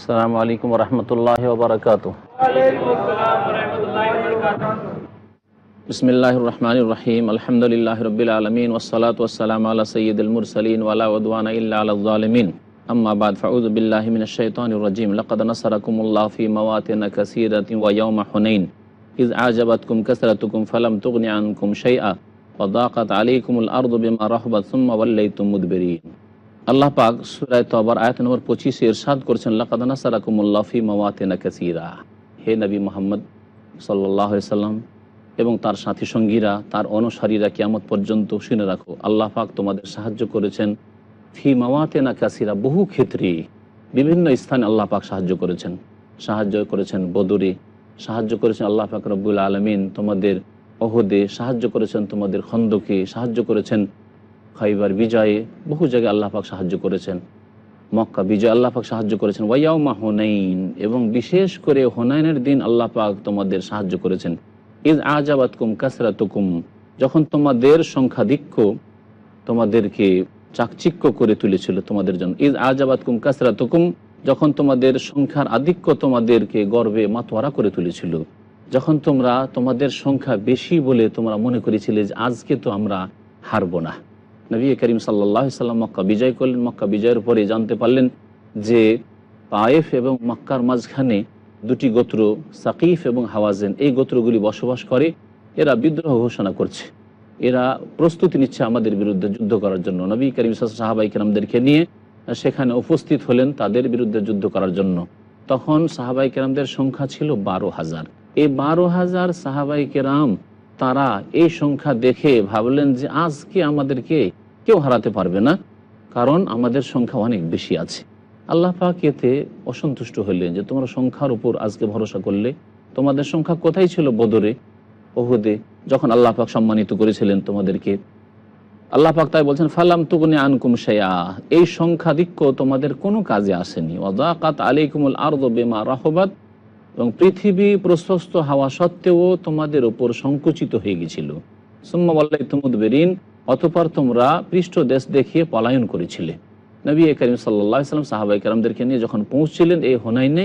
আসসালামু আলাইকুম ওয়া রাহমাতুল্লাহি ওয়া বারাকাতুহু। বিসমিল্লাহির রহমানির রহিম। আলহামদুলিল্লাহি রাব্বিল আলামিন ওয়াস সালাতু ওয়াস সালামু আলা সাইয়্যিদিল মুরসালিন ওয়া লা উদওয়ানা ইল্লা আলাল যালিমিন। আম্মা বাদ, ফাউযু বিল্লাহি মিনাশ শাইতানির রাজিম। লাকাদ নাসারাকুমুল্লাহু ফি মাওয়াতিন কাসীরাতিন ওয়া ইয়াওমা হুনাইন ইয আ'জাবাতকুম কাসরাতুকুম ফালাম তুগনি আনকুম শাইআ ওয়া দাকাত আলাইকুমুল আরদু বিমা রাহাবাত সুম্মা ওয়াল্লাইতুম মুদবিরিন। আল্লাহ পাক সূরা তওবার আয়াত নম্বর 25 ইরশাদ করেছেন, লাকাদ নাসারাকুমুল্লাহু ফি মাওয়াতিন কাসীরা। হে নবী মুহাম্মদ সাল্লাল্লাহু আলাইহি সাল্লাম এবং তার সাথী সঙ্গীরা, তার অনুসারীরা কিয়ামত পর্যন্ত শুনে রাখো, আল্লাহ পাক তোমাদের সাহায্য করেছেন ফি মাওয়াতিনা কাসীরা, বহু ক্ষেত্রে বিভিন্ন স্থানে আল্লাহ পাক সাহায্য করেছেন বদরে, সাহায্য করেছেন আল্লাহ পাক রব্বুল আলামিন তোমাদের ওহদে, সাহায্য করেছেন তোমাদের খন্দকে, সাহায্য করেছেন খাইবার বিজয়ে, বহু জায়গায় আল্লাহ পাক সাহায্য করেছেন। মক্কা বিজয় আল্লাহ পাক সাহায্য করেছেন। ওয়া ইয়াউমা হুনাইন, এবং বিশেষ করে হুনাইনের দিন আল্লাহ পাক তোমাদের সাহায্য করেছেন। ইয আ'জাবাতকুম কাসরাতুকুম, যখন তোমাদের সংখ্যাধিক্য তোমাদেরকে চাকচিক্য করে তুলেছিল তোমাদের জন্য। ইয আ'জাবাতকুম কাসরাতুকুম, যখন তোমাদের সংখ্যার আধিক্য তোমাদেরকে গর্বে মাতোয়ারা করে তুলেছিল, যখন তোমরা তোমাদের সংখ্যা বেশি বলে তোমরা মনে করেছিলে যে আজকে তো আমরা হারবো না। নবী করিম সাল্লাল্লাহু আলাইহি সাল্লাম মক্কা বিজয় করলেন। মক্কা বিজয়ের পরে জানতে পারলেন যে তায়েফ এবং মক্কার মাঝখানে দুটি গোত্র, সাকিফ এবং হাওয়াজেন, এই গোত্রগুলি বসবাস করে। এরা বিদ্রোহ ঘোষণা করছে, এরা প্রস্তুতি নিচ্ছে আমাদের বিরুদ্ধে যুদ্ধ করার জন্য। নবী করিম সাহাবাই কেরামদেরকে নিয়ে সেখানে উপস্থিত হলেন তাদের বিরুদ্ধে যুদ্ধ করার জন্য। তখন সাহাবাই কেরামদের সংখ্যা ছিল 12,000। এই 12,000 সাহাবাই কেরাম তারা এই সংখ্যা দেখে ভাবলেন যে আজকে আমাদেরকে কেউ হারাতে পারবে না, কারণ আমাদের সংখ্যা অনেক বেশি আছে। আল্লাহ পাক এতে অসন্তুষ্ট হলেন যে তোমরা সংখ্যার উপর আজকে ভরসা করলে, তোমাদের সংখ্যা কোথায় ছিল বদরে, ওহুদে, যখন আল্লাহ পাক সম্মানিত করেছিলেন তোমাদেরকে। আল্লাহ পাক তাই বলছেন, ফালাম তুগনি আনকুম শাইআ, এই সংখ্যাধিক্য তোমাদের কোনো কাজে আসেনি। ওয়া দাকাত আলাইকুমুল আরদু বিমা রাহাবাত, এবং পৃথিবী প্রশস্ত হওয়া সত্ত্বেও তোমাদের উপর সংকুচিত হয়ে গেছিল। সুম্মা ওয়াল্লাইতুম মুদবিরিন, অতঃপর তোমরা পৃষ্ঠ দেশ দেখিয়ে পলায়ন করেছিলে। নবী করিম সাল্লাল্লাহু আলাইহি সাল্লাম সাহাবায়ে কেরামদেরকে নিয়ে যখন পৌঁছছিলেন এই হুনাইনে,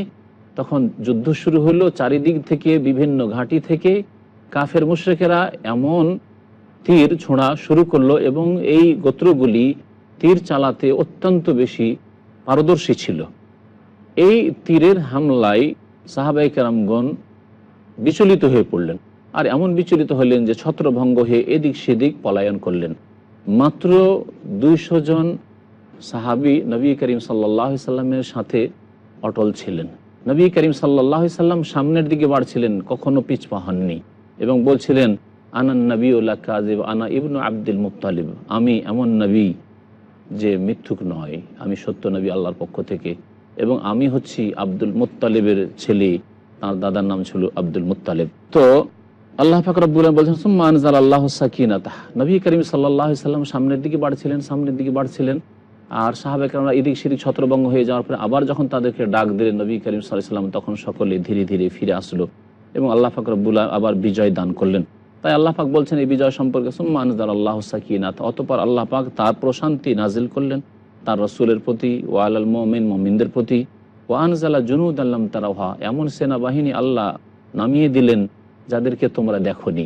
তখন যুদ্ধ শুরু হলো। চারিদিক থেকে, বিভিন্ন ঘাঁটি থেকে কাফের মুশরিকেরা এমন তীর ছোঁড়া শুরু করলো, এবং এই গোত্রগুলি তীর চালাতে অত্যন্ত বেশি পারদর্শী ছিল। এই তীরের হামলায় সাহাবায়ে কেরামগণ বিচলিত হয়ে পড়লেন, আর এমন বিচলিত হলেন যে ছত্রভঙ্গ হয়ে এদিক সেদিক পলায়ন করলেন। মাত্র 200 জন সাহাবী নবী করিম সাল্লাল্লাহু আলাইহি সাল্লামের সাথে অটল ছিলেন। নবী করিম সাল্লাল্লাহু আলাইহি সাল্লাম সামনের দিকে বাড়ছিলেন, কখনো পিছপা হননি, এবং বলছিলেন, আনান নবিয়্যুল কাযিব, আনা ইবনু আব্দুল মুত্তালিব, আমি এমন নবী যে মিথ্যুক নয়, আমি সত্য নবী আল্লাহর পক্ষ থেকে, এবং আমি হচ্ছি আব্দুল মুত্তালিবের ছেলে, তার দাদার নাম ছিল আব্দুল মুত্তালিব। তো আল্লাহ পাক রব্বুল আলামিন বলছেন, সুম্মা আনজালাল্লাহু সাকিনাতাহ, নবী করিম সাল্লাল্লাহু আলাইহি সাল্লাম সামনের দিকে বাড়ছিলেন, আর সাহাবায়ে কেরামরা এদিক সেদিক ছত্রভঙ্গ হয়ে যাওয়ার পরে আবার যখন তাদেরকে ডাক দিলেন নবী করিম সাল্লাল্লাহু আলাইহি সাল্লাম, তখন সকলে ধীরে ধীরে ফিরে আসলো, এবং আল্লাহ পাক রব্বুল আলামিন আবার বিজয় দান করলেন। তাই আল্লাহ পাক বলছেন এই বিজয় সম্পর্কে, সুম্মা আনজালাল্লাহু সাকিনাতাহ, অতঃপর আল্লাহ পাক তার প্রশান্তি নাজিল করলেন তার রাসূলের প্রতি, ওয়া আলাল মুমিনদের প্রতি, ওয়া আনজালা জুনুদান লাম তারাহা, এমন সেনাবাহিনী আল্লাহ নামিয়ে দিলেন যাদেরকে তোমরা দেখোনি।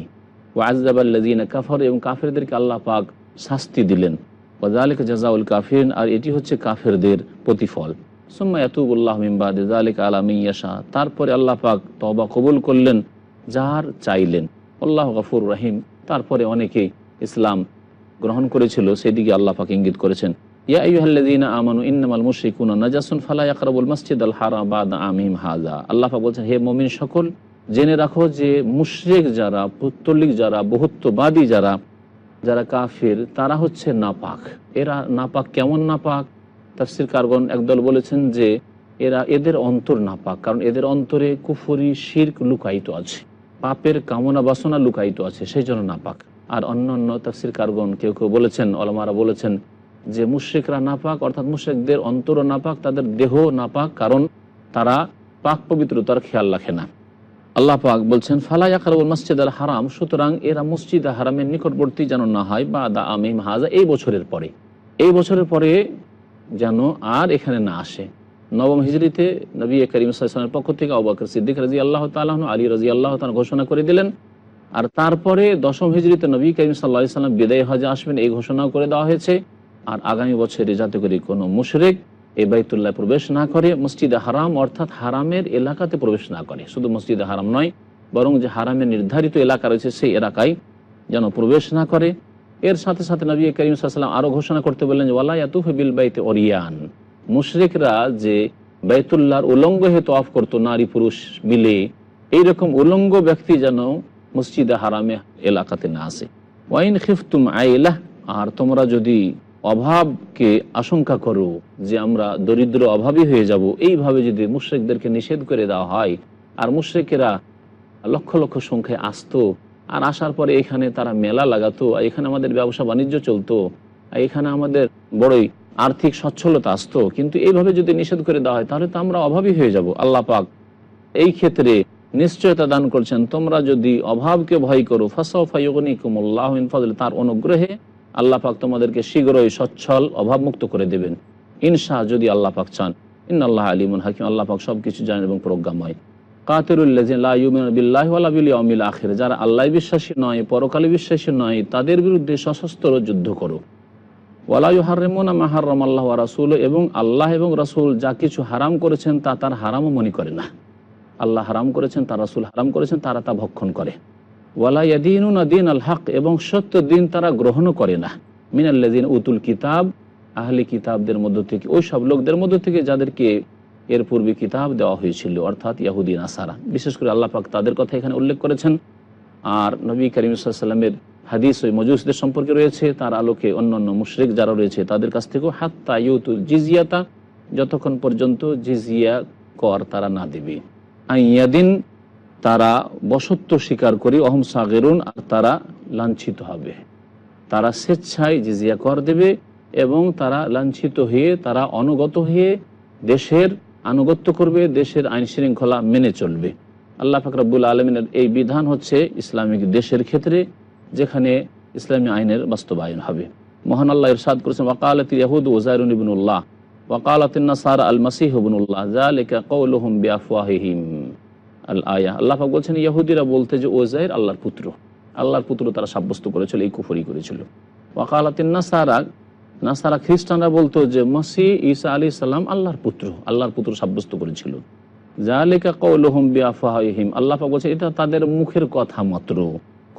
ওয়া আযাবাল্লাযীনা কাফারু, এবং কাফেরদেরকে আল্লাহ পাক শাস্তি দিলেন। ওয়া যালিকা জাযাউল কাফিরিন, আর এটি হচ্ছে কাফেরদের প্রতিফল। সুম্মা ইয়াতুবুল্লাহু মিন বাদি যালিকা আলা মান ইয়াশা, তারপরে আল্লাহ পাক তওবা কবুল করলেন যার চাইলেন। আল্লাহু গফুর রহিম। তারপরে অনেকে ইসলাম গ্রহণ করেছিল, সেদিকে আল্লাহ পাক ইঙ্গিত করেছেন, ইয়া আইয়ুহাল্লাযীনা আমানু ইন্নামাল মুশরিকুনা নাজাসুন ফালা ইয়াকরাবুল মাসজিদাল হারাম বাদা আমিহিম হাযা। আল্লাহ পাক বলছেন, হে মুমিন সকল, জেনে রাখো যে মুশরিক যারা, পুত্তলিক যারা, বহুত্ববাদী যারা কাফির, তারা হচ্ছে নাপাক। এরা নাপাক। কেমন নাপাক? তাফসীরকারগণ একদল বলেছেন যে এদের অন্তর নাপাক, কারণ এদের অন্তরে কুফরি, শিরক লুকায়িত আছে, পাপের কামনা বাসনা লুকায়িত আছে, সেই জন্য নাপাক। আর অন্যান্য তাফসীরকারগণ কেউ বলেছেন, ওলামারা বলেছেন যে মুশরিকরা নাপাক, অর্থাৎ মুশরিকদের অন্তরও নাপাক, তাদের দেহ নাপাক, কারণ তারা পাক পবিত্রতার খেয়াল রাখে না। আল্লাহ পাক বলছেন, ফালা ইয়াকরাবুল মাসজিদাল হারাম, সুতরাং এরা মসজিদ হারামের নিকটবর্তী যেন না হয়, বাদা আমিহিম হাযা, এই বছরের পরে যেন আর এখানে না আসে। 9ম হিজরিতে নবী করিম সাল্লাল্লাহু আলাইহি ওয়াসাল্লামের পক্ষ থেকে আবু বকর সিদ্দিক রাদিয়াল্লাহু তাআলা আনহু, আলী রাদিয়াল্লাহু তাআলা ঘোষণা করে দিলেন। আর তারপরে 10ম হিজরিতে নবী করিম সাল্লাল্লাহু আলাইহি ওয়াসাল্লাম বিদায় হজে আসবেন, এই ঘোষণাও করে দেওয়া হয়েছে। আর আগামী বছরে যাতে করে কোনো মুশরিক এই বাইতুল্লাহ প্রবেশ না করে, মসজিদে হারাম অর্থাৎ হারামের এলাকাতে প্রবেশ না করে, শুধু মসজিদে হারাম নয় বরং যে হারামের নির্ধারিত এলাকা রয়েছে সেই এলাকায় যেন প্রবেশ না করে। এর সাথে সাথে নবী করিম সাল্লাল্লাহু আলাইহি ওয়াসাল্লাম আরও ঘোষণা করতে বললেন যে ওয়ালা ইয়াতুফু বিল বাইতি ওরিয়ান, মুশরিকরা যে বাইতুল্লাহর উলঙ্গ হয়ে তওয়াফ করতো নারী পুরুষ মিলে, এইরকম উলঙ্গ ব্যক্তি যেন মসজিদে হারামে এলাকাতে না আসে। ওয়াইন খিফতুম আইলাহ, আর তোমরা যদি অভাবকে আশঙ্কা করো যে আমরা দরিদ্র অভাবী হয়ে যাব, এইভাবে যদি মুশরিকদেরকে নিষেধ করে দেওয়া হয়, আর মুশরিকেরা লক্ষ লক্ষ সংখ্যায় আসতো, আর আসার পরে এখানে তারা মেলা লাগাতো, এখানে আমাদের ব্যবসা বাণিজ্য চলতো, এখানে আমাদের বড়ই আর্থিক সচ্ছলতা আসতো, কিন্তু এইভাবে যদি নিষেধ করে দেওয়া হয় তাহলে তো আমরা অভাবী হয়ে যাব। আল্লাহ পাক এই ক্ষেত্রে নিশ্চয়তা দান করছেন, তোমরা যদি অভাবকে ভয় করো ফাসাউফা ইউগনিকুমুল্লাহু মিন ফাদলি, তার অনুগ্রহে আল্লাহ পাক তোমাদেরকে শীঘ্রই সচ্ছল অভাবমুক্ত করে দেবেন ইনশা, যদি আল্লাহ পাক চান। ইন্নাল্লাহ আলিমুন হাকিম, আল্লাহ পাক সব কিছু জানেন এবং প্রজ্ঞাময়। কাতিরুল্লাযিনা লা ইউমিনুনা বিল্লাহি ওয়ালা বিল ইয়াউমিল আখির, যারা আল্লাহ বিশ্বাসী নয়, পরকালে বিশ্বাসী নয়, তাদের বিরুদ্ধে সশস্ত্র যুদ্ধ করো। ওয়ালা ইউহাররিমুনা মা হারামাল্লাহু ওয়া রাসূলুহু, এবং আল্লাহ এবং রাসূল যা কিছু হারাম করেছেন তা তার হারামও মনে করে না। আল্লাহ হারাম করেছেন, তার রাসূল হারাম করেছেন, তারা তা ভক্ষণ করে। ওয়ালা ইয়াদিনুনা দীনাল হক, এবং সত্য দিন তারা গ্রহণও করে না। মিনাল্লাযিনা উতুল কিতাব, আহলে কিতাবদের মধ্য থেকে, ওই সব লোকদের মধ্য থেকে যাদেরকে এর পূর্বে কিতাব দেওয়া হয়েছিল, অর্থাৎ ইহুদি নাসারা। বিশেষ করে আল্লাহ পাক তাদের কথা এখানে উল্লেখ করেছেন। আর নবী করিম সাল্লাল্লাহু আলাইহি ওয়াসাল্লামের হাদিস ওই মজুসদের সম্পর্কে রয়েছে, তার আলোকে অন্যান্য মুশরিক যারা রয়েছে তাদের কাছ থেকেও হাত্তা ইউতুল জিজিয়াতা, যতক্ষণ পর্যন্ত জিজিয়া কর তারা না দেবে। আইয়াদিন, তারা বশত্ব স্বীকার করি, অহম সাগিরুন, আর তারা লাঞ্ছিত হবে। তারা স্বেচ্ছায় জিজিয়া কর দেবে এবং তারা লাঞ্ছিত হয়ে, তারা অনুগত হয়ে দেশের আনুগত্য করবে, দেশের আইন শৃঙ্খলা মেনে চলবে। আল্লাহ পাক রব্বুল আলামিনের এই বিধান হচ্ছে ইসলামিক দেশের ক্ষেত্রে, যেখানে ইসলামী আইনের বাস্তবায়ন হবে। মহান আল্লাহ ইরশাদ করেছেন, ওয়াকালাতিল ইয়াহুদু উযায়রুন ইবনুল্লাহ ওয়াকালাতিন নাসারা আল মাসীহু ইবনুল্লাহ যালিকা কাওলুহুম বিআফওয়াহিহিম আল আয়া। আল্লাহ পাক বলছেন, ইহুদিরা বলতে যে উযায়র আল্লাহর পুত্র, আল্লাহর পুত্র তারা সাব্যস্ত করেছিল, এই কুফরি করেছিল। ওয়াকালাতিন নাসারা খ্রিস্টানরা বলতো যে মসিহ ঈসা আলাইহিস সালাম আল্লাহর পুত্র সাব্যস্ত করেছিল। যালিকা কাওলুহুম বিআফওয়াহিহিম, আল্লাহ পাক বলছেন এটা তাদের মুখের কথা মাত্র,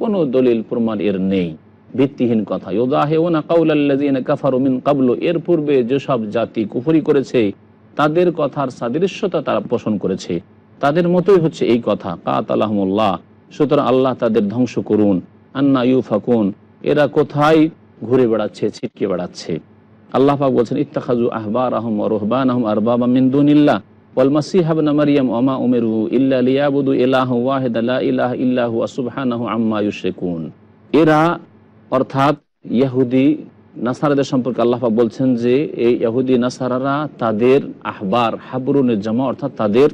কোনো দলিল প্রমাণ এর নেই, ভিত্তিহীন কথা। ইউদাহিউনা কাওলাল্লাযিনা কাফারু মিন ক্বাবলু, এর পূর্বে যেসব জাতি কুফরি করেছে তাদের কথার সাদৃশ্যতা তারা পোষণ করেছে, তাদের মতোই হচ্ছে এই কথা। কাতালাহুমুল্লাহ, সুতরাং আল্লাহ তাদের ধ্বংস করুন। আন্না ইউফাকুন, এরা কোথায় ঘুরে বেড়াচ্ছে, ছিটকে বেড়াচ্ছে। আল্লাহ পাক বলছেন, ইত্তাখাযু আহবারাহুম ওয়া রুহবানাহুম আরবাবা মিন দুনিল্লাহ ওয়াল মাসীহ ইবনে মারইয়াম ওয়া মা উমিরু ইল্লা লিয়াবুদু ইলাহা ওয়াহিদা লা ইলাহা ইল্লা হুয়া সুবহানাহু আম্মা ইউশরিকুন। এরা অর্থাৎ ইহুদি নাসারাদের সম্পর্কে আল্লাহ পাক বলছেন যে এই ইহুদি নাসারারা তাদের আহবার, হাবরুনের জামা অর্থাৎ তাদের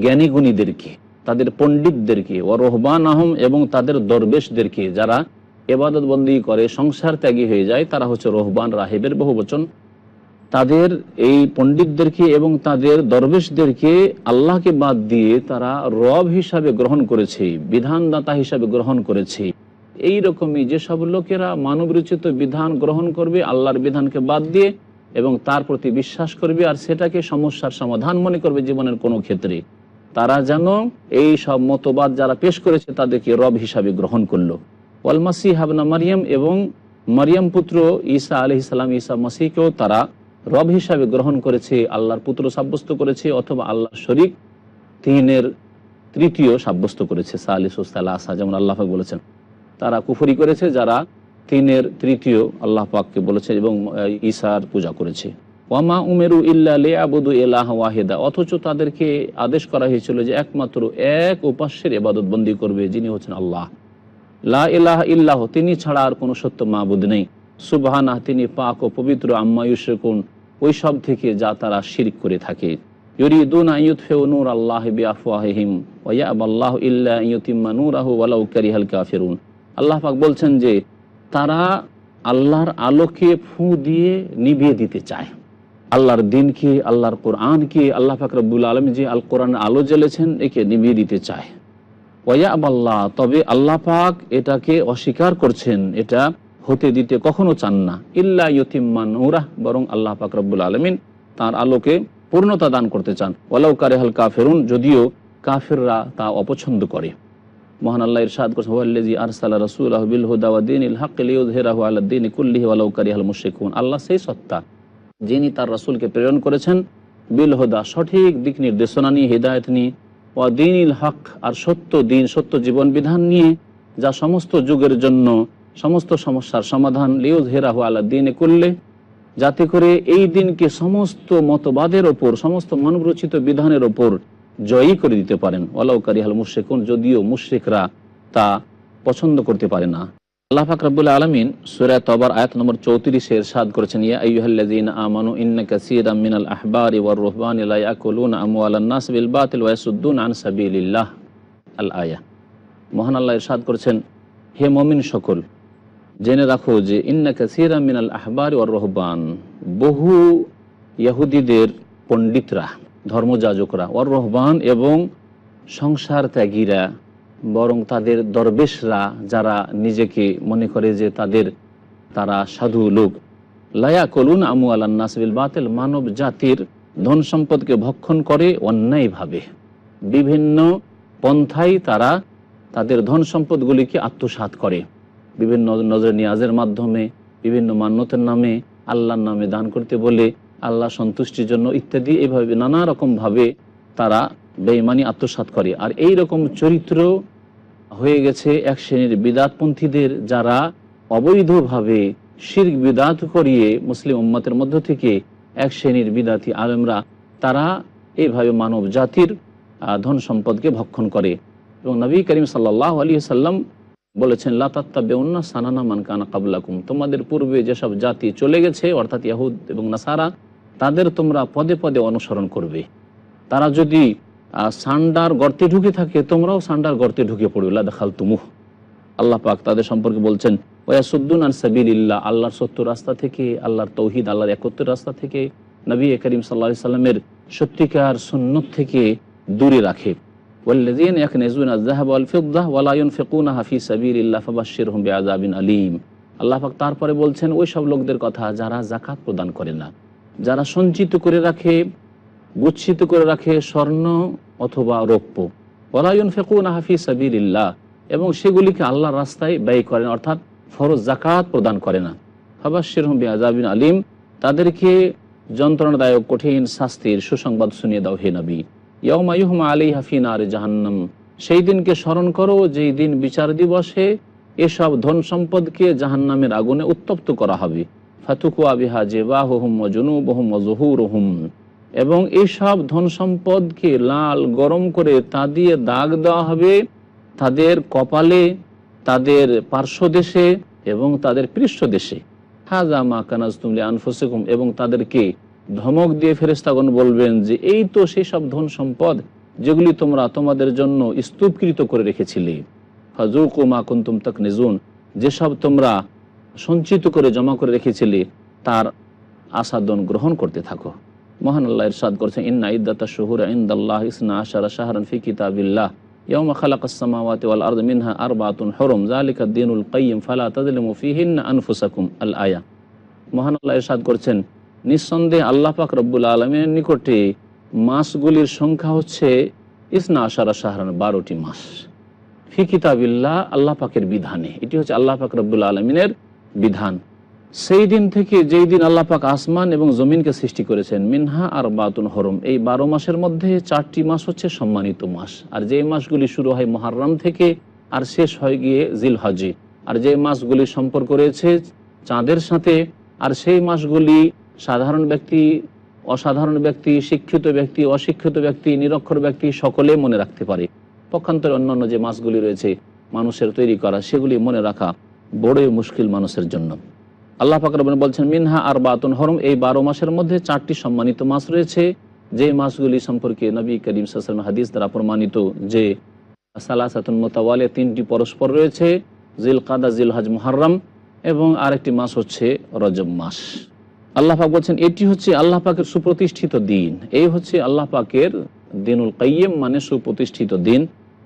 জ্ঞানী গুণীদেরকে, তাদের পণ্ডিতদেরকে, ও রহবানাহুম, এবং তাদের দরবেশদেরকে, যারা ইবাদত বন্দী করে সংসার ত্যাগী হয়ে যায়, তারা হচ্ছে রহবান, রাহিবের বহুবচন। তাদের এই পণ্ডিতদেরকে এবং তাদের দরবেশদেরকে আল্লাহকে বাদ দিয়ে তারা রব হিসাবে গ্রহণ করেছে, বিধানদাতা হিসাবে গ্রহণ করেছে। এই রকমই যেসব লোকেরা মানব রচিত বিধান গ্রহণ করবে আল্লাহর বিধানকে বাদ দিয়ে, এবং তার প্রতি বিশ্বাস করবে, আর সেটাকে সমস্যার সমাধান মনে করবে জীবনের কোনো ক্ষেত্রে, তারা যেন এই সব মতবাদ যারা পেশ করেছে তাদেরকে রব হিসাবে গ্রহণ করলো। ওয়াল মাসীহ ইবনে মারইয়াম, এবং মারইয়াম পুত্র ঈসা আলাইহিস সালাম, ঈসা মাসীহকেও তারা রব হিসাবে গ্রহণ করেছে, আল্লাহর পুত্র সাব্যস্ত করেছে, অথবা আল্লাহর শরীক, তিনের তৃতীয় সাব্যস্ত করেছে, সালিসুস সালাসা, যেমন আল্লাহ পাক বলেছেন। তারা কুফরি করেছে যারা তিনের তৃতীয় আল্লাহ পাককে বলেছে এবং ঈসার পূজা করেছে। ওয়ামা উমেরু ইল্লা লিয়াবুদু ইলাহা ওয়াহিদা, অথচ তাদেরকে আদেশ করা হয়েছিল যে একমাত্র এক উপাস্যের ইবাদত বন্দী করবে, যিনি হচ্ছেন আল্লাহ। লা ইলাহা ইল্লাহ, তিনি ছাড়া আর কোনো সত্য মাবুদ নেই। সুবহানাহ, তিনি পাক ও পবিত্র। আম্মা ইউশরিকুন, ওই সব থেকে যা তারা শিরক করে থাকে। ইউরিদুনা ইউতফিউ নূর আল্লাহি বিআফওয়াহিহিম ওয়া ইয়াবাল্লাহু ইল্লা ইউতিম্মা নূরাহু ওয়ালাউ কারিহাল কাফিরুন। আল্লাহ পাক বলছেন যে তারা আল্লাহর আলোকে ফু দিয়ে নিভিয়ে দিতে চায়, আল্লাহর দিনকে, আল্লাহর কোরআনকে, আল্লাহ পাক রব্বুল আলামিন যে আল কোরআনের আলো জ্বেলেছেন একে নিভিয়ে দিতে চায়। ওয়ায়াবাল্লাহ, তবে আল্লাহ পাক এটাকে অস্বীকার করছেন, এটা হতে দিতে কখনো চান না। ইল্লা ইউতিম্মা নূরাহ, বরং আল্লাহ পাক রব্বুল আলামিন তার আলোকে পূর্ণতা দান করতে চান। ওয়ালাউ কারিহাল কাফিরুন, যদিও কাফিররা তা অপছন্দ করে। মহান আল্লাহ ইরশাদ করেছেন, হুয়াল্লাযী আরসালা রাসূলাহু বিল হুদা ওয়া দীনিল হাক্কি লিইয়ুযহিরাহু আলাদ দীনি কুল্লিহি ওয়ালাউ কারিহাল মুশরিকুন। আল্লাহ সেই সত্তা যিনি তার রাসূলকে প্রেরণ করেছেন বিল হুদা, সঠিক দিক নির্দেশনা নিয়ে, হিদায়াত নিয়ে, ওয়া দীনিল হক, আর সত্য দিন, সত্য জীবন বিধান নিয়ে, যা সমস্ত যুগের জন্য সমস্ত সমস্যার সমাধান। লিইয়ুযহিরাহু আলাদ দীনি কুল্লি, যাতে করে এই দিনকে সমস্ত মতবাদের ওপর, সমস্ত মানবরচিত বিধানের ওপর জয়ী করে দিতে পারেন। ওয়ালাউ কারিহাল মুশরিকুন, যদিও মুশরিকরা তা পছন্দ করতে পারে না। আল্লাহ পাক রব্বুল আলামিন সূরা তাওবার আয়াত নম্বর 34 ইরশাদ করেছেন, ইয়া আইয়ুহাল্লাযীনা আমানু ইন্না কাসীরাম মিনাল আহবারি ওয়ার রুহবানি লা ইয়াকুলুনা আমওয়ালান নাস বিল বাতিল ওয়া ইয়াসুদ্দুনা আন সাবিলিল্লাহ। আল আয়া। মহান আল্লাহ ইরশাদ করেছেন, হে মুমিন সকল, জেনে রাখো যে ইন্না কাসীরাম মিনাল আহবারি ওয়ার রুহবান, বহু ইহুদিদের পণ্ডিতরা, ধর্মযাজকরা, ওয়ার রহবান, এবং সংসার ত্যাগীরা, বরং তাদের দরবেশরা, যারা নিজেকে মনে করে যে তারা সাধু লোক, লায়াকুলুন আমওয়ালান নাস বিল বাতিল, মানব জাতির ধন সম্পদকে ভক্ষণ করে অন্যায়ভাবে। বিভিন্ন পন্থায় তারা তাদের ধন সম্পদগুলিকে আত্মসাৎ করে, বিভিন্ন নজর নিয়াজের মাধ্যমে, বিভিন্ন মান্যতের নামে, আল্লাহর নামে দান করতে বলে, আল্লাহ সন্তুষ্টির জন্য ইত্যাদি, এভাবে নানা রকমভাবে তারা বেঈমানি আত্মসাৎ করে। আর এই রকম চরিত্র হয়ে গেছে এক শ্রেণীর বিদাতপন্থীদের, যারা অবৈধভাবে শিরক বিদাত করিয়ে মুসলিম উম্মতের মধ্য থেকে এক শ্রেণীর বিদাতি আলেমরা, তারা এইভাবে মানব জাতির ধন সম্পদকে ভক্ষণ করে। এবং নবী করিম সাল্লাল্লাহু আলাইহি সাল্লাম বলেছেন, লা তাত্তাবিউন্না সানানা মান কানা ক্বাবলাকুম, তোমাদের পূর্বে যেসব জাতি চলে গেছে, অর্থাৎ ইয়াহুদ এবং নাসারা, তাদের তোমরা পদে পদে অনুসরণ করবে। তারা যদি সান্ডার গর্তে ঢুকে থাকে, তোমরাও সান্ডার গর্তে ঢুকে পড়বে, লা দাখালতুমুহ। আল্লাহ পাক তাদের সম্পর্কে বলছেন, ওয়া ইয়াসুদ্দুনা আন সাবিলিল্লাহ, আল্লাহর সত্য রাস্তা থেকে, আল্লাহর তৌহিদ, আল্লাহর একত্বের রাস্তা থেকে, নবী করিম সাল্লাল্লাহু আলাইহি সাল্লামের সত্যিকার সুন্নত থেকে দূরে রাখে। ওয়াল্লাযীনা ইয়াকনিজুনা আয-যাহাবা ওয়াল ফিদ্দা ওয়া লা ইউনফিকুনাহা ফী সাবিলিল্লাহ ফাবাশশিরহুম বিআযাবিন আলীম। আল্লাহ পাক তারপরে বলছেন ওই সব লোকদের কথা যারা যাকাত প্রদান করে না, যারা সঞ্চিত করে রাখে, গুচ্ছিত করে রাখে স্বর্ণ অথবা রৌপ্য, ওয়া লা ইউনফিকুনাহা ফী সাবিলিল্লাহ, এবং সেগুলিকে আল্লাহর রাস্তায় ব্যয় করেন, অর্থাৎ ফরজ যাকাত প্রদান করে না। ফাবাশশিরহুম বিআযাবিন আলীম, তাদেরকে যন্ত্রণাদায়ক কঠিন শাস্তির সুসংবাদ শুনিয়ে দাও হে নবী। ইয়াউমা ইউহমা আলাইহা ফী নারি জাহান্নাম, সেই দিনকে স্মরণ করো যেই দিন বিচার দিবসে এসব ধন সম্পদকে জাহান্নামের আগুনে উত্তপ্ত করা হবে। ফাতুকুয়া বিহা জিবাহুহুম ওয়া জুনুবুহুম ওয়া যুহুরুহুম, এবং এইসব ধন সম্পদকে লাল গরম করে তা দিয়ে দাগ দেওয়া হবে তাদের কপালে, তাদের পার্শ্বদেশে এবং তাদের পৃষ্ঠদেশে। হাযা মা কানাজতুম লিআনফুসিকুম, এবং তাদেরকে ধমক দিয়ে ফেরেশতাগণ বলবেন যে এই তো সেই সব ধন সম্পদ যেগুলি তোমরা তোমাদের জন্য স্তূপকৃত করে রেখেছিলে। ফাযুকু মা কুনতুম তাকনিজুন, যেসব তোমরা সঞ্চিত করে জমা করে রেখেছিলে তার আস্বাদন গ্রহণ করতে থাকো। মহান আল্লাহ ইরশাদ করেছেন, ইন্না ইদ্দাতাশ শুহুরি ইনদাল্লাহি 12 শাহরান ফি কিতাবিল্লাহ ইয়াওমা খালাকাস সামাওয়াতি ওয়াল আরদ মিনহা আরবাতুন হুরুম যালিকা দ্বীনুল কাইয়্যিম ফালা তাযলিমু ফীহিন্না আনফুসাকুম। আল আয়া। মহান আল্লাহ ইরশাদ করেছেন, নিঃসন্দেহে আল্লাহ পাক রব্বুল আলামিনের নিকটে মাসগুলির সংখ্যা হচ্ছে 12 শাহরান, 12টি মাস। ফি কিতাবিল্লাহ, আল্লাহ পাকের বিধানে, এটি হচ্ছে আল্লাহ পাক রব্বুল আলামিনের বিধান। সেই দিন থেকে যেই দিন আল্লাহ পাক আসমান এবং জমিনকে সৃষ্টি করেছেন, মিনহা আরবাতুন হুরুম, এই 12 মাসের মধ্যে 4টি মাস হচ্ছে সম্মানিত মাস। আর যে মাসগুলি শুরু হয় মুহররম থেকে আর শেষ হয় গিয়ে জিলহজে, আর যে মাসগুলি সম্পর্ক রয়েছে চাঁদের সাথে, আর সেই মাসগুলি সাধারণ ব্যক্তি, অসাধারণ ব্যক্তি, শিক্ষিত ব্যক্তি, অশিক্ষিত ব্যক্তি, নিরক্ষর ব্যক্তি সকলে মনে রাখতে পারে। পক্ষান্তরে অন্যান্য যে মাসগুলি রয়েছে মানুষের তৈরি করা, সেগুলি মনে রাখা বড়ই মুশকিল মানুষের জন্য। আল্লাহ পাক রব্বুল বলছেন, মিনহা আরবাতুন হুরুম, এই 12 মাসের মধ্যে 4টি সম্মানিত মাস রয়েছে, যে মাসগুলি সম্পর্কে নবী করিম সাল্লাল্লাহু আলাইহি ওয়াসাল্লাম হাদিস দ্বারা প্রমাণিত যে সালাসাতুন মুতাওয়ালিয়া, 3টি পরস্পর রয়েছে, জিলকাদা, জিলহজ, মুহররম, এবং আরেকটি মাস হচ্ছে রজব মাস। আল্লাহ পাক বলছেন এটি হচ্ছে আল্লাহ পাকের সুপ্রতিষ্ঠিত দিন, এই হচ্ছে আল্লাহ পাকের দিনুল কাইয়্যিম, মানে সুপ্রতিষ্ঠিত দিন।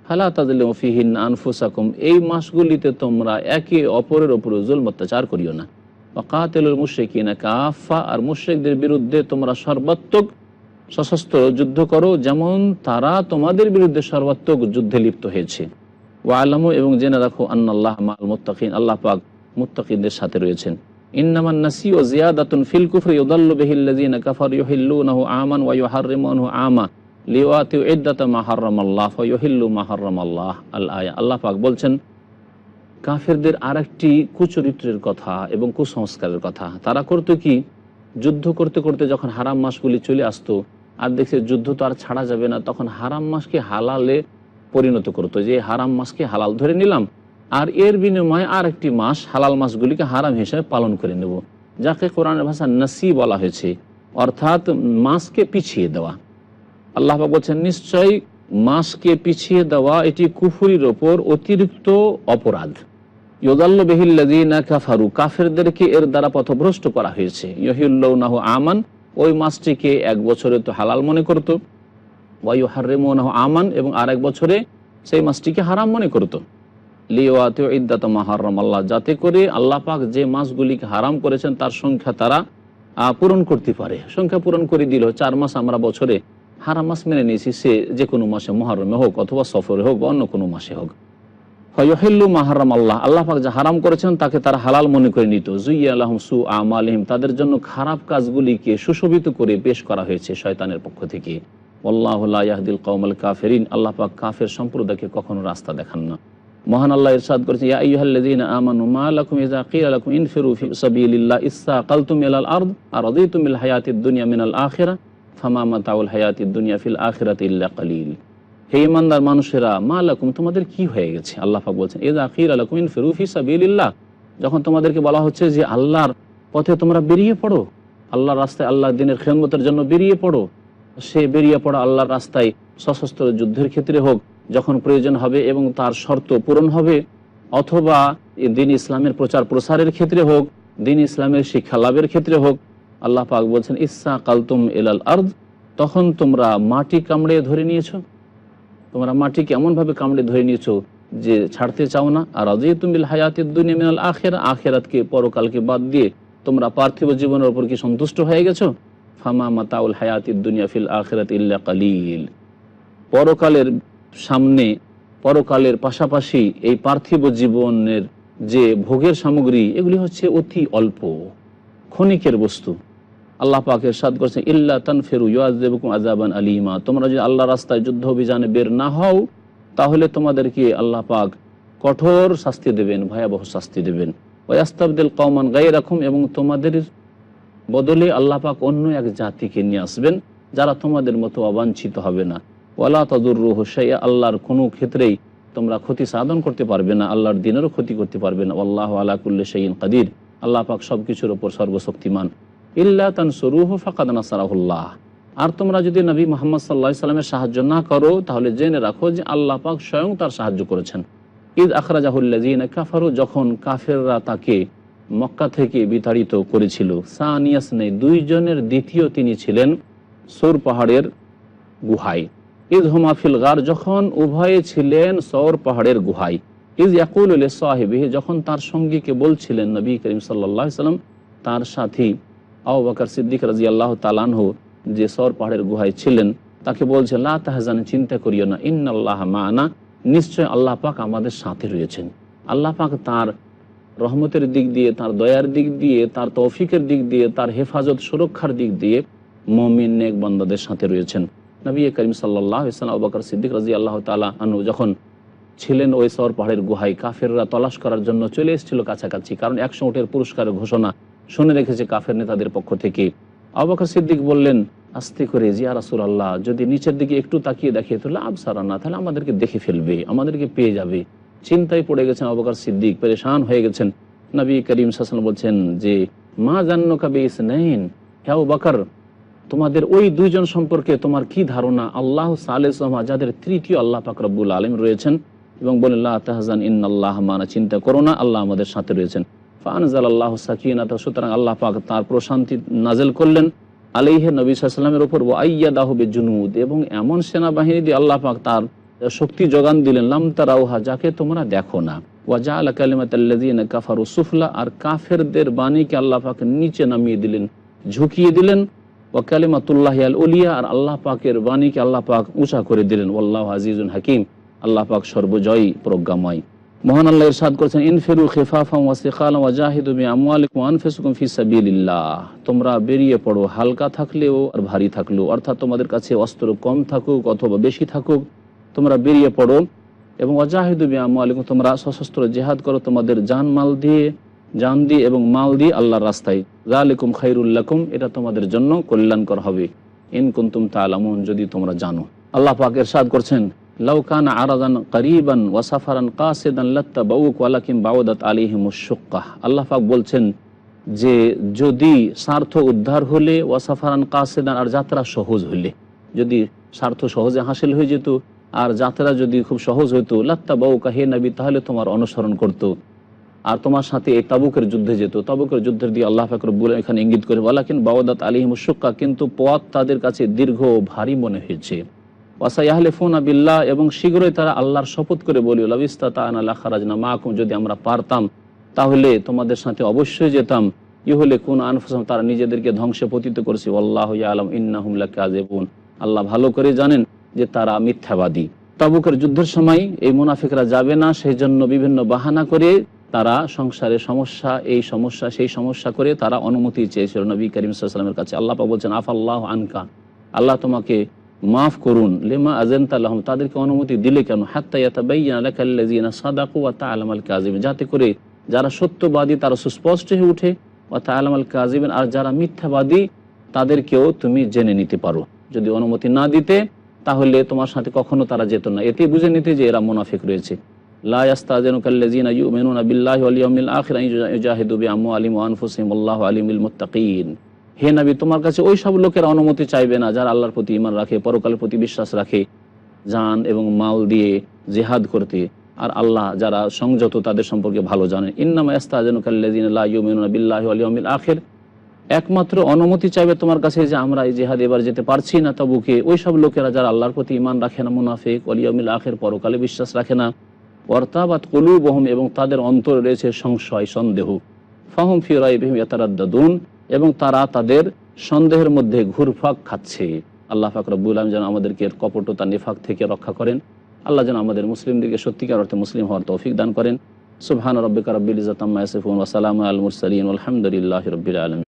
ফালা তাযলিমু ফীহিন্না আনফুসাকুম, এই মাসগুলিতে তোমরা একে অপরের উপর জুলম অত্যাচার করিও না। ওয়া কাতিলুল মুশরিকিনা কাফা, আর মুশরিকদের বিরুদ্ধে তোমরা সর্বাত্মক সশস্ত্র যুদ্ধ করো, যেমন তারা তোমাদের বিরুদ্ধে সর্বাত্মক যুদ্ধে লিপ্ত হয়েছে। ওয়া আলামু, এবং জেনে রাখো, আন্নাল্লাহ মাআল মুত্তাকিন, আল্লাহ পাক মুত্তাকিনদের সাথে রয়েছেন। ইন্নামান নাসিউ জিয়াদাতুন ফিল কুফরি ইউদাল্লু বিহিল্লাযিনা কাফারু ইউহিল্লুনাহু আমান ওয়া ইউহাররিমুনাহু আমা লিওয়াতিউ ইদ্দাতা মা হারামাল্লাহ ওয়া ইউহিল্লু মা হারামাল্লাহ। আল আয়া। আল্লাহ পাক বলছেন কাফেরদের আরেকটি কুচরিত্রের কথা এবং কুসংস্কারের কথা। তারা করতো কি, যুদ্ধ করতে করতে যখন হারাম মাসগুলি চলে আসতো আর দেখছে যুদ্ধ তো আর ছাড়া যাবে না, তখন হারাম মাসকে হালালে পরিণত করতো, যে হারাম মাসকে হালাল ধরে নিলাম আর এর বিনিময়ে আর একটি মাস হালাল মাসগুলিকে হারাম হিসেবে পালন করে নেব, যাকে কোরআনের ভাষা নাসি বলা হয়েছে, অর্থাৎ মাসকে পিছিয়ে দেওয়া। আল্লাহ পাক বলছেন নিশ্চয়ই মাসকে পিছিয়ে দেওয়া এটি কুফরির ওপর অতিরিক্ত অপরাধ। ইউদাল্লু বিহিল্লাযিনা কাফারু, কাফেরদেরকে এর দ্বারা পথভ্রষ্ট করা হয়েছে। ইউহিল্লুনাহু আমান, ওই মাসটিকে এক বছরে তো হালাল মনে করত, ওয়া ইউহাররিমুনাহু আমান, এবং আর এক বছরে সেই মাসটিকে হারাম মনে করত। লিওয়াতিউ ইদ্দাতা মা হারামাল্লাহ, যাতে করে আল্লাহ পাক যে মাসগুলিকে হারাম করেছেন তার সংখ্যা তারা পূরণ করতে পারে। সংখ্যা পূরণ করে দিল, 4 মাস আমরা বছরে হারাম মাস মেনে নিয়েছি, সে যে কোনো মাসে, মুহররমে হোক অথবা সফরে হোক বা অন্য কোনো মাসে হোক। ফায়ুহিল্লু মা হারামাল্লাহ, আল্লাহ পাক যা হারাম করেছেন তাকে তারা হালাল মনে করে নিত। যুইয়া লাহুম সু আমালিহিম, তাদের জন্য খারাপ কাজগুলিকে সুশোভিত করে পেশ করা হয়েছে শয়তানের পক্ষ থেকে। আল্লাহু লা ইয়াহদিল কওমাল কাফিরিন, আল্লাহ পাক কাফের সম্প্রদায়কে কখনো রাস্তা দেখান না। মহান আল্লাহ ইরশাদ করেছেন ইয়া আইয়ুহাল্লাযীনা আমানু মা লাকুম ইযা কিলা লাকুম ইনফিরু ফি সাবিলিল্লাহ ইসসাকালতুম ইলাল আরদ আরাদিতুম বিল হায়াতিদ দুনিয়া মিনাল আখিরাহ ফামা মাতাউল হায়াতিদ দুনিয়া ফিল আখিরাতি ইল্লা কালিল। হে ঈমানদার মানুষেরা, মা লাকুম, তোমাদের কি হয়ে গেছে? আল্লাহ পাক বলছেন ইযা কিলা লাকুম ইনফিরু ফি সাবিলিল্লাহ, যখন তোমাদেরকে বলা হচ্ছে যে আল্লাহর পথে তোমরা বেরিয়ে পড়ো, আল্লাহর রাস্তায় আল্লাহর দ্বীনের খিদমতের জন্য বেরিয়ে পড়ো, সে বেরিয়ে পড়া আল্লাহর রাস্তায় সশস্ত্র যুদ্ধের ক্ষেত্রে হোক, যখন প্রয়োজন হবে এবং তার শর্ত পূরণ হবে, অথবা দ্বীন ইসলামের প্রচার প্রসারের ক্ষেত্রে হোক, দ্বীন ইসলামের শিক্ষা লাভের ক্ষেত্রে হোক, আল্লাহ পাক বলছেন ইসসাকালতুম ইলাল আরদ, তখন তোমরা মাটি কামড়ে ধরে নিয়েছো, তোমরা মাটিকে এমনভাবে কামড়ে ধরে নিয়েছো যে ছাড়তে চাও না। আর রাদিতুম বিল হায়াতিদ দুনিয়া মিনাল আখিরাহ, আখিরাতকে, পরকালকে বাদ দিয়ে তোমরা পার্থিব জীবনের উপর কি সন্তুষ্ট হয়ে গেছো? ফামা মাতাউল হায়াতিদ দুনিয়া ফিল আখিরাতি ইল্লা কালিল, পরকালের সামনে, পরকালের পাশাপাশি এই পার্থিব জীবনের যে ভোগের সামগ্রী, এগুলি হচ্ছে অতি অল্প, ক্ষণিকের বস্তু। আল্লাহ পাক ইরশাদ করেছেন ইল্লা তানফিরু ইউআযিবুকুম আযাবান আলীমা, তোমরা যদি আল্লাহ রাস্তায় যুদ্ধ অভিযানে বের না হও তাহলে তোমাদেরকে আল্লাহ পাক কঠোর শাস্তি দেবেন, ভয়াবহ শাস্তি দেবেন। ওয়া ইয়াস্তাবদিল কওমান গায়রাকুম, এবং তোমাদের বদলে আল্লাহ পাক অন্য এক জাতিকে নিয়ে আসবেন যারা তোমাদের মতো অবাঞ্ছিত হবে না। ওয়ালা তাদুররুহু শাইআ, আল্লাহর কোনো ক্ষেত্রেই তোমরা ক্ষতি সাধন করতে পারবে না, আল্লাহর দ্বীনেরও ক্ষতি করতে পারবে না। আল্লাহু আলা কুল্লি শাইইন কাদির, আল্লাহ পাক সব কিছুর উপর সর্বশক্তিমান। ইল্লা তানসুরুহু ফাকাদ নাসারাহুল্লাহ, আর তোমরা যদি নবী মুহাম্মদ সাল্লাল্লাহু আলাইহি সাল্লামের সাহায্য না করো তাহলে জেনে রাখো যে আল্লাহ পাক স্বয়ং তার সাহায্য করেছেন। ইদ আখরাজাহুল্লাযীনা কাফারু, যখন কাফেররা তাকে মক্কা থেকে বিতাড়িত করেছিল। সানিয়াসনে, দুইজনের দ্বিতীয় তিনি ছিলেন সৌর পাহাড়ের গুহায়। ইদ হুমা ফিল গার, যখন উভয়ে ছিলেন সৌর পাহাড়ের গুহায়। ইজ ইয়াকুলু লিসাহিবিহি, যখন তার সঙ্গীকে বলছিলেন, নবী করিম সাল্লাল্লাহু আলাইহি সাল্লাম তার সাথী আবু বকর সিদ্দিক রাদিয়াল্লাহু তাআলা আনহু যে সৌর পাহাড়ের গুহায় ছিলেন, তাকে বলছেন লা তাহজান, চিন্তা করিও না, ইন্নাল্লাহা মা'ানা, নিশ্চয় আল্লাহ পাক আমাদের সাথে রয়েছেন। আল্লাহ পাক তার রহমতের দিক দিয়ে, তার দয়ার দিক দিয়ে, তার তৌফিকের দিক দিয়ে, তার হেফাজত সুরক্ষার দিক দিয়ে মুমিন নেক বান্দাদের সাথে রয়েছেন। নবী করিম সাল্লাল্লাহু আলাইহি ওয়াসাল্লাম আবু বকর সিদ্দিক রাদিয়াল্লাহু তাআলা আনহু যখন ছিলেন ওই সৌর পাহাড়ের গুহায়, কাফেররা তলাশ করার জন্য চলে এসেছিল কাছাকাছি, কারণ 100 উটের পুরস্কারের ঘোষণা শুনে রেখেছে কাফের নেতাদের পক্ষ থেকে। আবু বকর সিদ্দিক বললেন আস্তে করে, ইয়া রাসূলুল্লাহ, যদি নিচের দিকে একটু তাকিয়ে দেখে তাহলে আবসারানা, তাহলে আমাদেরকে দেখে ফেলবে, আমাদেরকে পেয়ে যাবে। চিন্তায় পড়ে গেছেন আবু বকর সিদ্দিক, পেরেশান হয়ে গেছেন। নবী করিম সাল্লাল্লাহু আলাইহি ওয়াসাল্লাম বলছেন যে মা জান্নুকা বিইসনাইন, হে আবু বকর, তোমাদের ওই দুইজন সম্পর্কে তোমার কি ধারণা? আল্লাহ সালিসুহুমা, যাদের তৃতীয় আল্লাহ পাক রব্বুল আলামিন রয়েছেন, এবং বলেন লা তাহজান ইন্নাল্লাহা মা'ানা, চিন্তা করো না, আল্লাহ আমাদের সাথে রয়েছেন। ফানজালাল্লাহু সাকিনাতা, সুতরাং আল্লাহ পাক তার প্রশান্তি নাজেল করলেন আলাইহি নবী সাল্লাল্লাহু আলাইহি ওয়াসাল্লামের উপর, ওয়া আইয়াদাহু বিজুনুদ, এবং এমন সেনাবাহিনী দিয়ে আল্লাহ পাক তার শক্তি যোগান দিলেন, লাম তারাউহা, যাকে তোমরা দেখো না, ওয়া জাআলা কালিমাতাল্লাযিনা কাফারু সুফলা, আর কাফেরদের বাণীকে আল্লাহ পাক নিচে নামিয়ে দিলেন, ঝুঁকিয়ে দিলেন, ওয়া কালিমাতুল্লাহি আল উলিয়া, আর আল্লাহ পাকের বাণীকে আল্লাহ পাক উঁচা করে দিলেন, ওয়াল্লাহু আজিজুন হাকিম, আল্লাহ পাক সর্বজয়ী প্রজ্ঞাময়। মহান আল্লাহ ইরশাদ করেছেন, ইনফিরু খিফাফান ওয়া সিকালান ওয়া জাহিদু বিআমওয়ালিকুম ওয়া আনফুসিকুম ফি সাবিলিল্লাহ, তোমরা বেরিয়ে পড়ো হালকা থাকলেও আর ভারী থাকলেও, অর্থাৎ তোমাদের কাছে অস্ত্র কম থাকুক অথবা বেশি থাকুক, তোমরা বেরিয়ে পড়ো, এবং ওয়া জাহিদু বিআমওয়ালিকুম, তোমরা সশস্ত্র জিহাদ করো তোমাদের জান দিয়ে এবং মাল দিয়ে আল্লাহর রাস্তায়, যালিকুম খায়রুল লাকুম, এটা তোমাদের জন্য কল্যাণকর হবে, ইন কুনতুম তা'লামুন, যদি তোমরা জানো। আল্লাহ পাক ইরশাদ করছেন, লাউ কানা আরাদান করিবান ওয়া সাফারান কাসিদান লাত্তাবাউক ওয়ালাকিন বাউদাত আলাইহিমুশ শুক্কাহ, আল্লাহ পাক বলছেন যে যদি স্বার্থ উদ্ধার হলে, ওয়া সাফারান কাসিদান, আর যাত্রা সহজ হলে, যদি স্বার্থ সহজে হাসিল হয়ে যেত আর যাত্রা যদি খুব সহজ হইতো, লাত্তাবাউকা, হে নবী, তাহলে তোমার অনুসরণ করত আর তোমার সাথে এই তাবুকের যুদ্ধে যেত। তাবুকের যুদ্ধের দিয়ে আল্লাহ পাক রব্বুল এখানে ইঙ্গিত করে, ওয়ালাকিন বাউদাত আলাইহিমুশ শুক্কাহ, কিন্তু পথ তাদের কাছে দীর্ঘ ভারী মনে হয়েছে, ওয়াসায়াহলিফুনা বিল্লাহ, এবং শীঘ্রই তারা আল্লাহর শপথ করে বলি, লাউ ইসতাতা'না লাখারাজনা মাআকুম, যদি আমরা পারতাম তাহলে তোমাদের সাথে অবশ্যই যেতাম, ইউহলিকুনা আনফুসাহুম, তারা নিজেদেরকে ধ্বংসে পতিত করেছে, ওয়াল্লাহু ইয়ালামু ইন্নাহুম লাকাযিবুন, আল্লাহ ভালো করে জানেন যে তারা মিথ্যাবাদী। তাবুকের যুদ্ধের সময় এই মুনাফিকরা যাবে না, সেই জন্য বিভিন্ন বাহানা করে তারা সংসারে সমস্যা, এই সমস্যা সেই সমস্যা করে তারা অনুমতি চেয়েছিল নবী করিম সাল্লাল্লাহু আলাইহি ওয়াসাল্লামের কাছে। আল্লাহ পাক বলছেন, আফাল্লাহু আনকা, আল্লাহ তোমাকে মাফ করুন, লিমা আযানতা লাহুম, তাদেরকে অনুমতি দিলে কেন, হাত্তা ইয়াতাবায়্যানা লাকাল্লাযিনা সাদাকু ওয়া তা'লামাল কাযিবিন, যাতে করে যারা সত্যবাদী তারা সুস্পষ্ট হয়ে ওঠে, ওয়া তা'লামাল কাযিবিন, আর যারা মিথ্যাবাদী তাদেরকেও তুমি জেনে নিতে পারো। যদি অনুমতি না দিতে তাহলে তোমার সাথে কখনো তারা যেত না, এতে বুঝে নিতে যে এরা মুনাফিক রয়েছে। লা ইয়াস্তাযিনুকাল্লাযিনা ইউমিনুনা বিল্লাহি ওয়াল ইয়াউমিল আখির আন ইউজাহিদু বিআমওয়ালিহিম ওয়া আনফুসিহিম আল্লাহু আলিমুল মুত্তাকিন, হে নবী, তোমার কাছে ওই সব লোকেরা অনুমতি চাইবে না যারা আল্লাহর প্রতি ঈমান রাখে, পরকালের প্রতি বিশ্বাস রাখে, জান এবং মাল দিয়ে জিহাদ করতে, আর আল্লাহ যারা সংযত তাদের সম্পর্কে ভালো জানেন। ইন্নামা ইয়াস্তাযিনুকাল্লাযিনা লা ইউমিনুনা বিল্লাহি ওয়াল ইয়াউমিল আখির, একমাত্র অনুমতি চাইবে তোমার কাছে যে আমরা এই জিহাদ এবার যেতে পারছি না তাবুকে, ওই সব লোকেরা যারা আল্লাহর প্রতি ঈমান রাখে না, মুনাফিক, ওয়াল ইয়াউমিল আখির, পরকালে বিশ্বাস রাখে না, ওয়ারতাবাত কুলুবুহুম, এবং তাদের অন্তরে রয়েছে সংশয় সন্দেহ, ফাহুম ফি রাইবিহিম ইয়াতারাদ্দাদুন, এবং তারা তাদের সন্দেহের মধ্যে ঘুরফাক খাচ্ছে। আল্লাহ পাক রব্বুল আলামিন যেন আমাদেরকে কপটতা নিফাক থেকে রক্ষা করেন। আল্লাহ যেন আমাদের মুসলিমদেরকে সত্যিকার অর্থে মুসলিম হওয়ার তৌফিক দান করেন। সুবহান রাব্বিকা রাব্বিল ইজ্জাতি আম্মা ইয়াসিফুন ওয়া সালামুন আলাল মুরসালিন ওয়ালহামদুলিল্লাহি রাব্বিল আলামিন।